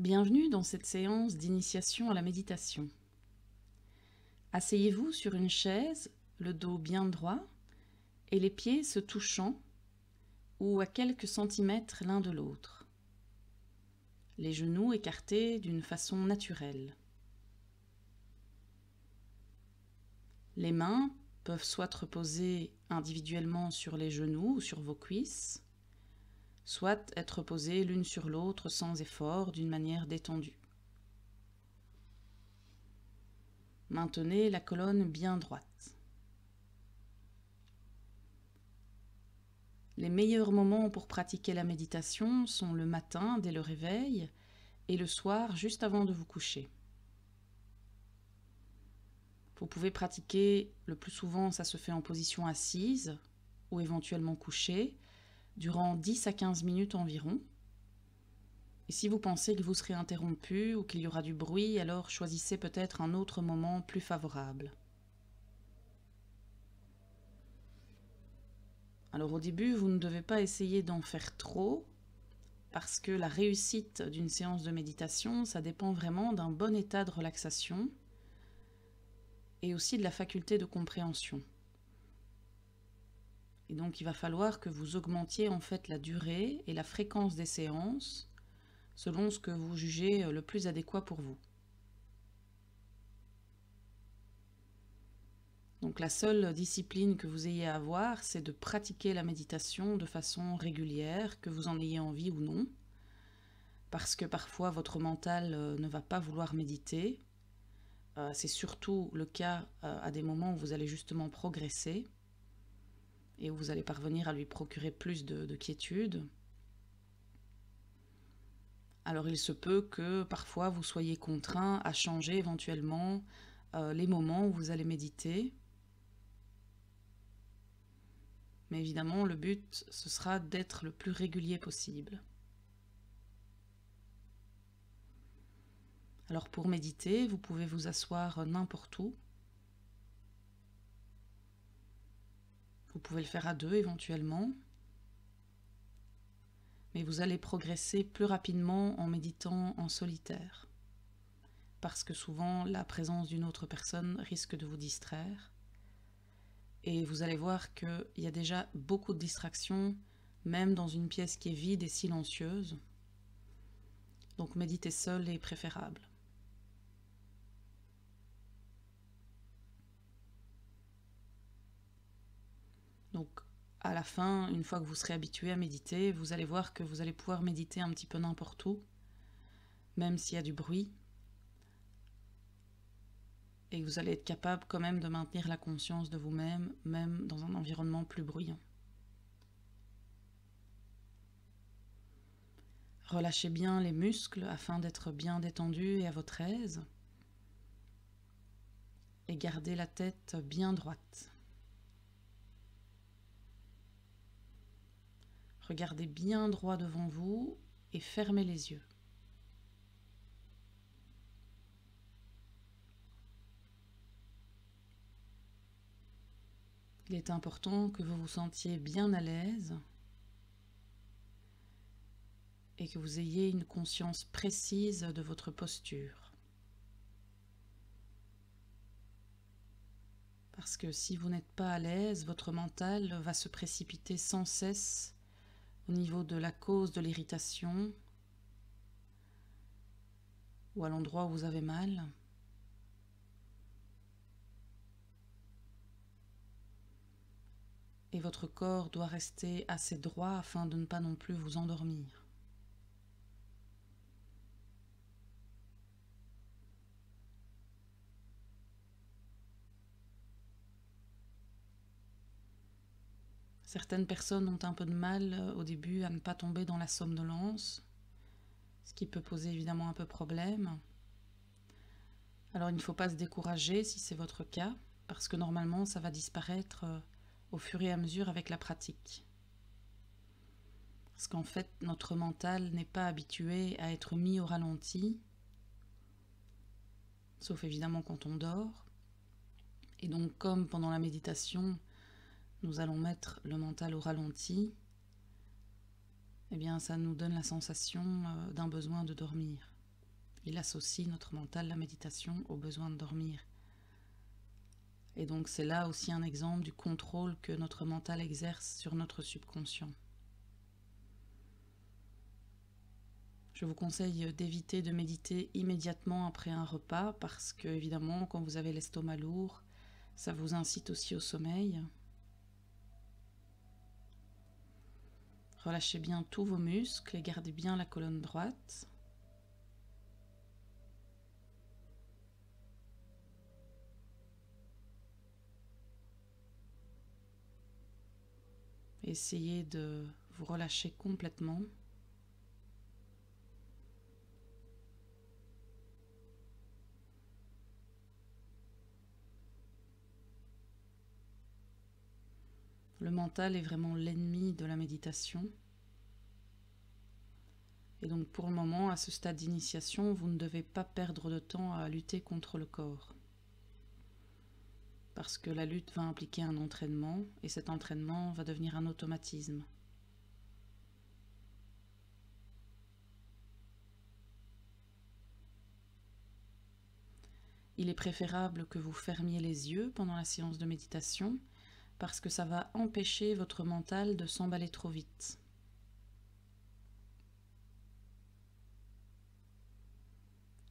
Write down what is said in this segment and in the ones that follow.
Bienvenue dans cette séance d'initiation à la méditation. Asseyez-vous sur une chaise, le dos bien droit et les pieds se touchant ou à quelques centimètres l'un de l'autre. Les genoux écartés d'une façon naturelle. Les mains peuvent soit reposer individuellement sur les genoux ou sur vos cuisses, soit être posées l'une sur l'autre sans effort, d'une manière détendue. Maintenez la colonne bien droite. Les meilleurs moments pour pratiquer la méditation sont le matin dès le réveil et le soir juste avant de vous coucher. Vous pouvez pratiquer, le plus souvent ça se fait en position assise ou éventuellement couchée, durant 10 à 15 minutes environ. Et si vous pensez que vous serez interrompu ou qu'il y aura du bruit, alors choisissez peut-être un autre moment plus favorable. Alors au début, vous ne devez pas essayer d'en faire trop, parce que la réussite d'une séance de méditation, ça dépend vraiment d'un bon état de relaxation et aussi de la faculté de compréhension. Et donc il va falloir que vous augmentiez en fait la durée et la fréquence des séances selon ce que vous jugez le plus adéquat pour vous. Donc la seule discipline que vous ayez à avoir, c'est de pratiquer la méditation de façon régulière, que vous en ayez envie ou non, parce que parfois votre mental ne va pas vouloir méditer. C'est surtout le cas à des moments où vous allez justement progresser et où vous allez parvenir à lui procurer plus de quiétude. Alors il se peut que parfois vous soyez contraint à changer éventuellement les moments où vous allez méditer. Mais évidemment, le but, ce sera d'être le plus régulier possible. Alors pour méditer, vous pouvez vous asseoir n'importe où. Vous pouvez le faire à deux éventuellement. Mais vous allez progresser plus rapidement en méditant en solitaire. Parce que souvent, la présence d'une autre personne risque de vous distraire. Et vous allez voir qu'il y a déjà beaucoup de distractions, même dans une pièce qui est vide et silencieuse. Donc méditer seul est préférable. Donc à la fin, une fois que vous serez habitué à méditer, vous allez voir que vous allez pouvoir méditer un petit peu n'importe où, même s'il y a du bruit. Et vous allez être capable quand même de maintenir la conscience de vous-même, même dans un environnement plus bruyant. Relâchez bien les muscles afin d'être bien détendu et à votre aise. Et gardez la tête bien droite. Regardez bien droit devant vous et fermez les yeux. Il est important que vous vous sentiez bien à l'aise et que vous ayez une conscience précise de votre posture. Parce que si vous n'êtes pas à l'aise, votre mental va se précipiter sans cesse au niveau de la cause de l'irritation ou à l'endroit où vous avez mal. Et votre corps doit rester assez droit afin de ne pas non plus vous endormir. Certaines personnes ont un peu de mal au début à ne pas tomber dans la somnolence, ce qui peut poser évidemment un peu problème. Alors il ne faut pas se décourager si c'est votre cas, parce que normalement ça va disparaître au fur et à mesure avec la pratique. Parce qu'en fait, notre mental n'est pas habitué à être mis au ralenti, sauf évidemment quand on dort. Et donc comme pendant la méditation, nous allons mettre le mental au ralenti, eh bien ça nous donne la sensation d'un besoin de dormir. Il associe notre mental, la méditation, au besoin de dormir. Et donc c'est là aussi un exemple du contrôle que notre mental exerce sur notre subconscient. Je vous conseille d'éviter de méditer immédiatement après un repas parce que, évidemment, quand vous avez l'estomac lourd, ça vous incite aussi au sommeil. Relâchez bien tous vos muscles et gardez bien la colonne droite. Essayez de vous relâcher complètement. Le mental est vraiment l'ennemi de la méditation. Et donc pour le moment, à ce stade d'initiation, vous ne devez pas perdre de temps à lutter contre le corps. Parce que la lutte va impliquer un entraînement, et cet entraînement va devenir un automatisme. Il est préférable que vous fermiez les yeux pendant la séance de méditation, parce que ça va empêcher votre mental de s'emballer trop vite.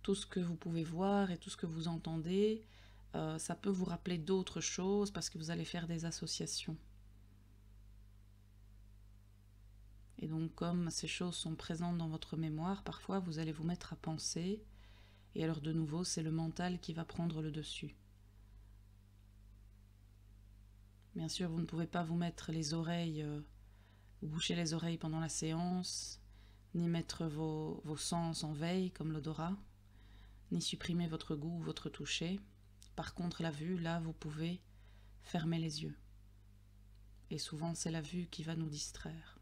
Tout ce que vous pouvez voir et tout ce que vous entendez, ça peut vous rappeler d'autres choses parce que vous allez faire des associations. Et donc comme ces choses sont présentes dans votre mémoire, parfois vous allez vous mettre à penser, et alors de nouveau c'est le mental qui va prendre le dessus. Bien sûr, vous ne pouvez pas vous mettre les oreilles, vous boucher les oreilles pendant la séance, ni mettre vos sens en veille comme l'odorat, ni supprimer votre goût ou votre toucher. Par contre, la vue, là, vous pouvez fermer les yeux. Et souvent, c'est la vue qui va nous distraire.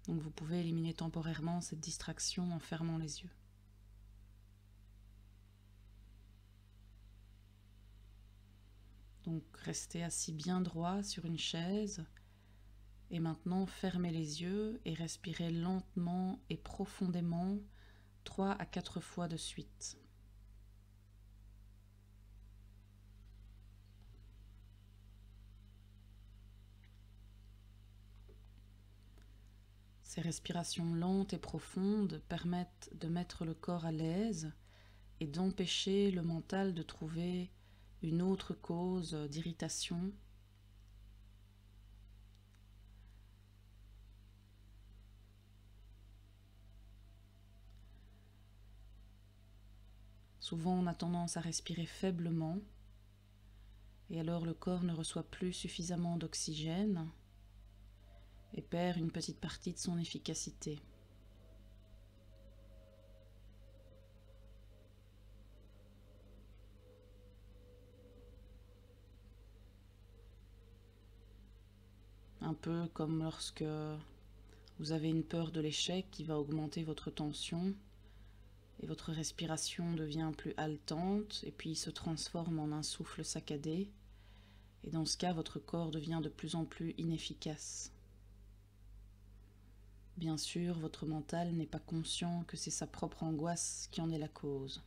Donc vous pouvez éliminer temporairement cette distraction en fermant les yeux. Donc restez assis bien droit sur une chaise. Et maintenant, fermez les yeux et respirez lentement et profondément 3 à 4 fois de suite. Ces respirations lentes et profondes permettent de mettre le corps à l'aise et d'empêcher le mental de trouver une autre cause d'irritation. Souvent, on a tendance à respirer faiblement et alors le corps ne reçoit plus suffisamment d'oxygène et perd une petite partie de son efficacité. Un peu comme lorsque vous avez une peur de l'échec qui va augmenter votre tension et votre respiration devient plus haletante et puis se transforme en un souffle saccadé. Et dans ce cas, votre corps devient de plus en plus inefficace. Bien sûr, votre mental n'est pas conscient que c'est sa propre angoisse qui en est la cause.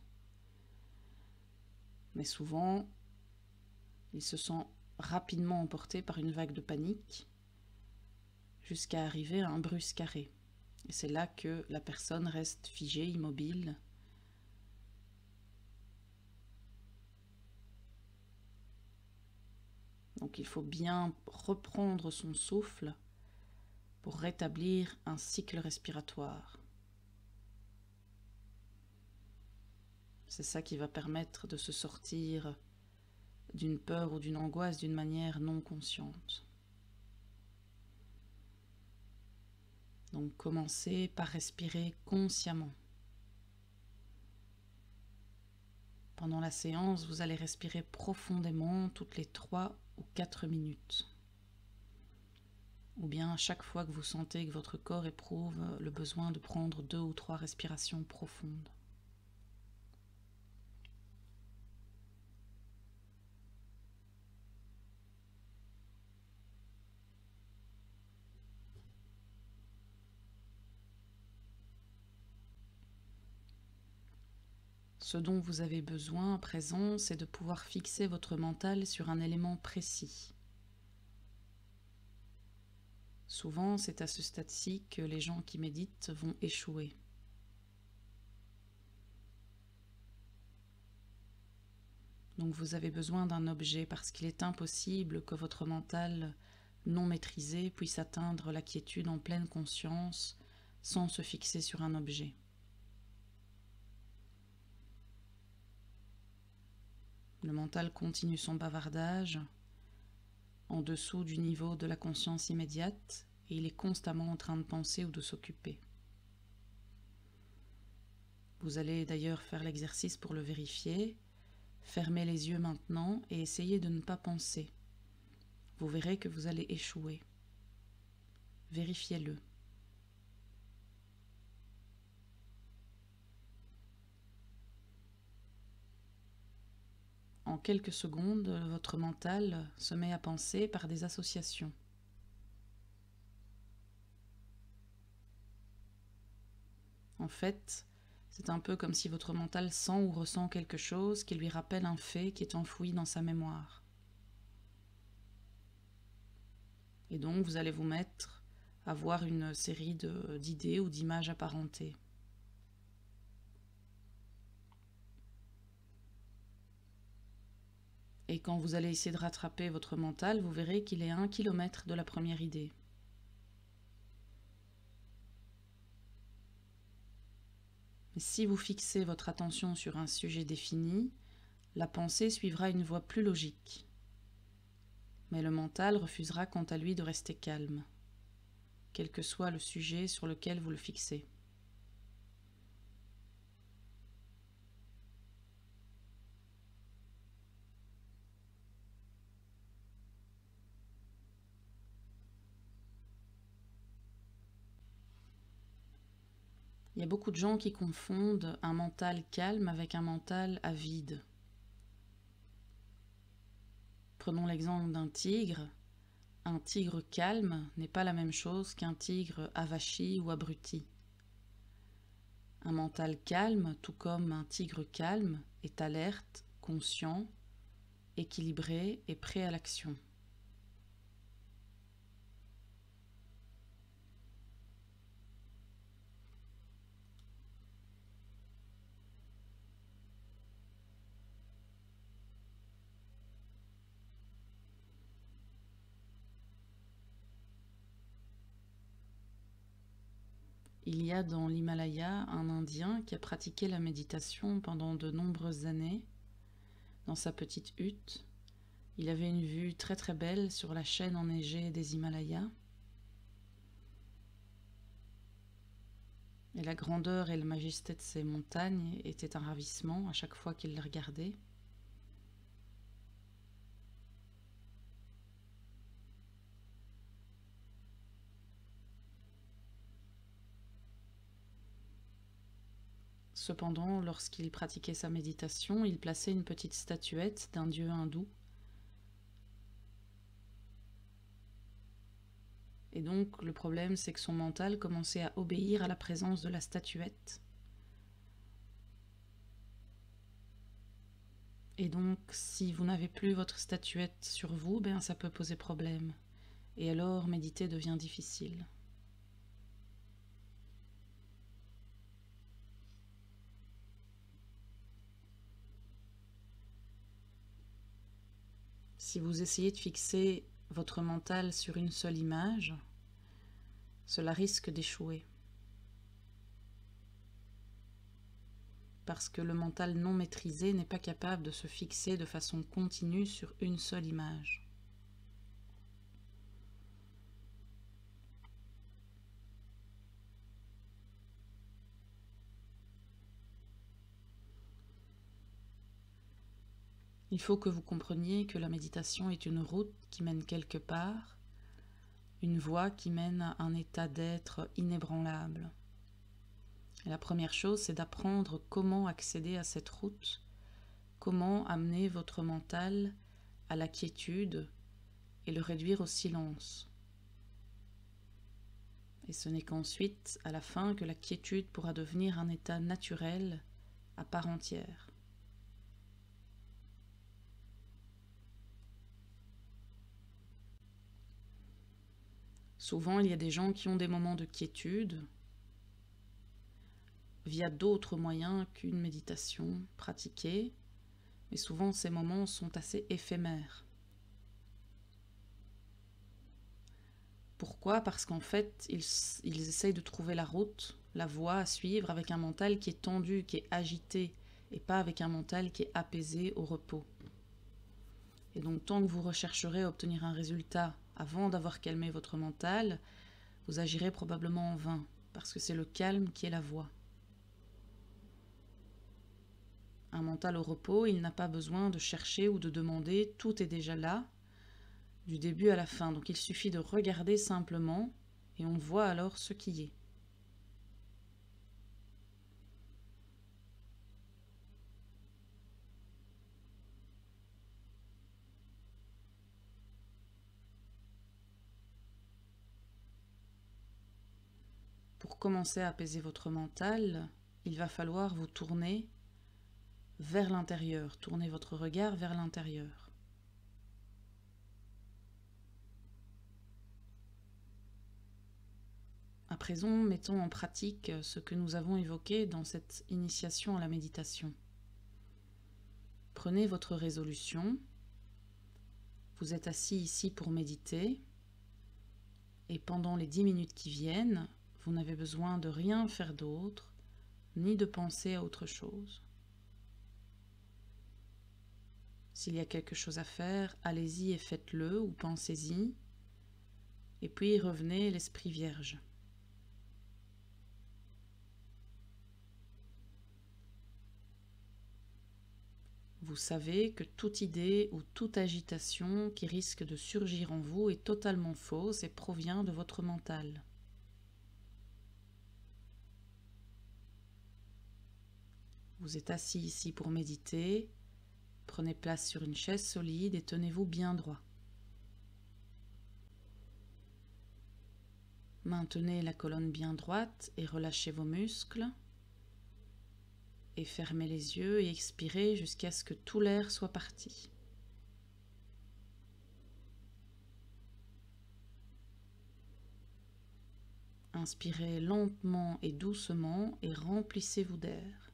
Mais souvent, il se sent rapidement emporté par une vague de panique jusqu'à arriver à un brusque arrêt. Et c'est là que la personne reste figée, immobile. Donc il faut bien reprendre son souffle pour rétablir un cycle respiratoire. C'est ça qui va permettre de se sortir d'une peur ou d'une angoisse d'une manière non consciente. Donc commencez par respirer consciemment. Pendant la séance, vous allez respirer profondément toutes les 3 ou 4 minutes. Ou bien à chaque fois que vous sentez que votre corps éprouve le besoin de prendre 2 ou 3 respirations profondes. Ce dont vous avez besoin à présent, c'est de pouvoir fixer votre mental sur un élément précis. Souvent, c'est à ce stade-ci que les gens qui méditent vont échouer. Donc vous avez besoin d'un objet parce qu'il est impossible que votre mental non maîtrisé puisse atteindre la quiétude en pleine conscience sans se fixer sur un objet. Le mental continue son bavardage en dessous du niveau de la conscience immédiate et il est constamment en train de penser ou de s'occuper. Vous allez d'ailleurs faire l'exercice pour le vérifier. Fermez les yeux maintenant et essayez de ne pas penser. Vous verrez que vous allez échouer. Vérifiez-le. En quelques secondes, votre mental se met à penser par des associations. En fait, c'est un peu comme si votre mental sent ou ressent quelque chose qui lui rappelle un fait qui est enfoui dans sa mémoire. Et donc, vous allez vous mettre à voir une série d'idées ou d'images apparentées. Et quand vous allez essayer de rattraper votre mental, vous verrez qu'il est à 1 kilomètre de la première idée. Mais si vous fixez votre attention sur un sujet défini, la pensée suivra une voie plus logique. Mais le mental refusera quant à lui de rester calme, quel que soit le sujet sur lequel vous le fixez. Il y a beaucoup de gens qui confondent un mental calme avec un mental avide. Prenons l'exemple d'un tigre. Un tigre calme n'est pas la même chose qu'un tigre avachi ou abruti. Un mental calme, tout comme un tigre calme, est alerte, conscient, équilibré et prêt à l'action. Il y a dans l'Himalaya un Indien qui a pratiqué la méditation pendant de nombreuses années. Dans sa petite hutte, il avait une vue très très belle sur la chaîne enneigée des Himalayas. Et la grandeur et la majesté de ces montagnes étaient un ravissement à chaque fois qu'il les regardait. Cependant, lorsqu'il pratiquait sa méditation, il plaçait une petite statuette d'un dieu hindou. Et donc, le problème, c'est que son mental commençait à obéir à la présence de la statuette. Et donc, si vous n'avez plus votre statuette sur vous, ben ça peut poser problème. Et alors, méditer devient difficile. Si vous essayez de fixer votre mental sur une seule image, cela risque d'échouer. Parce que le mental non maîtrisé n'est pas capable de se fixer de façon continue sur une seule image. Il faut que vous compreniez que la méditation est une route qui mène quelque part, une voie qui mène à un état d'être inébranlable. Et la première chose, c'est d'apprendre comment accéder à cette route, comment amener votre mental à la quiétude et le réduire au silence. Et ce n'est qu'ensuite, à la fin, que la quiétude pourra devenir un état naturel à part entière. Souvent, il y a des gens qui ont des moments de quiétude via d'autres moyens qu'une méditation pratiquée, mais souvent ces moments sont assez éphémères. Pourquoi? Parce qu'en fait, ils essayent de trouver la route, la voie à suivre avec un mental qui est tendu, qui est agité, et pas avec un mental qui est apaisé au repos. Et donc, tant que vous rechercherez à obtenir un résultat avant d'avoir calmé votre mental, vous agirez probablement en vain, parce que c'est le calme qui est la voie. Un mental au repos, il n'a pas besoin de chercher ou de demander, tout est déjà là, du début à la fin. Donc il suffit de regarder simplement, et on voit alors ce qui est. Pour commencer à apaiser votre mental, il va falloir vous tourner vers l'intérieur, tourner votre regard vers l'intérieur. À présent, mettons en pratique ce que nous avons évoqué dans cette initiation à la méditation. Prenez votre résolution, vous êtes assis ici pour méditer, et pendant les 10 minutes qui viennent, vous n'avez besoin de rien faire d'autre, ni de penser à autre chose. S'il y a quelque chose à faire, allez-y et faites-le, ou pensez-y, et puis revenez l'esprit vierge. Vous savez que toute idée ou toute agitation qui risque de surgir en vous est totalement fausse et provient de votre mental. Vous êtes assis ici pour méditer, prenez place sur une chaise solide et tenez-vous bien droit. Maintenez la colonne bien droite et relâchez vos muscles. Et fermez les yeux et expirez jusqu'à ce que tout l'air soit parti. Inspirez lentement et doucement et remplissez-vous d'air.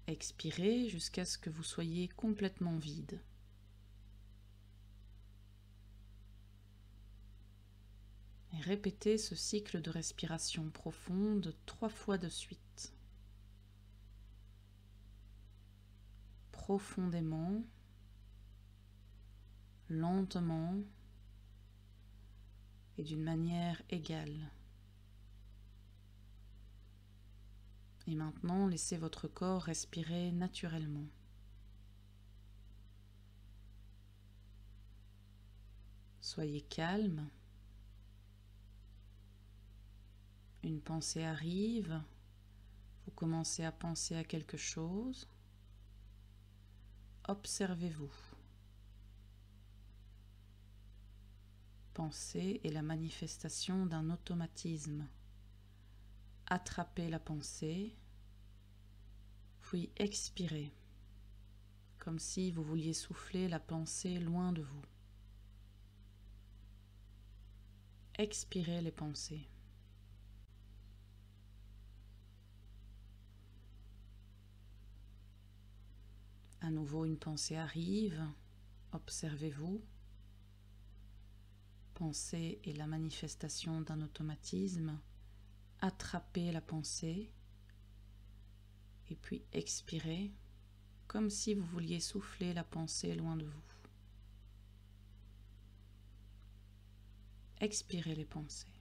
Expirez jusqu'à ce que vous soyez complètement vide. Et répétez ce cycle de respiration profonde 3 fois de suite. Profondément, lentement et d'une manière égale. Et maintenant, laissez votre corps respirer naturellement. Soyez calme. Une pensée arrive, vous commencez à penser à quelque chose. Observez-vous. Pensée est la manifestation d'un automatisme. Attrapez la pensée, puis expirez, comme si vous vouliez souffler la pensée loin de vous. Expirez les pensées. À nouveau, une pensée arrive, observez-vous. Pensée est la manifestation d'un automatisme. Attrapez la pensée et puis expirez, comme si vous vouliez souffler la pensée loin de vous. Expirez les pensées.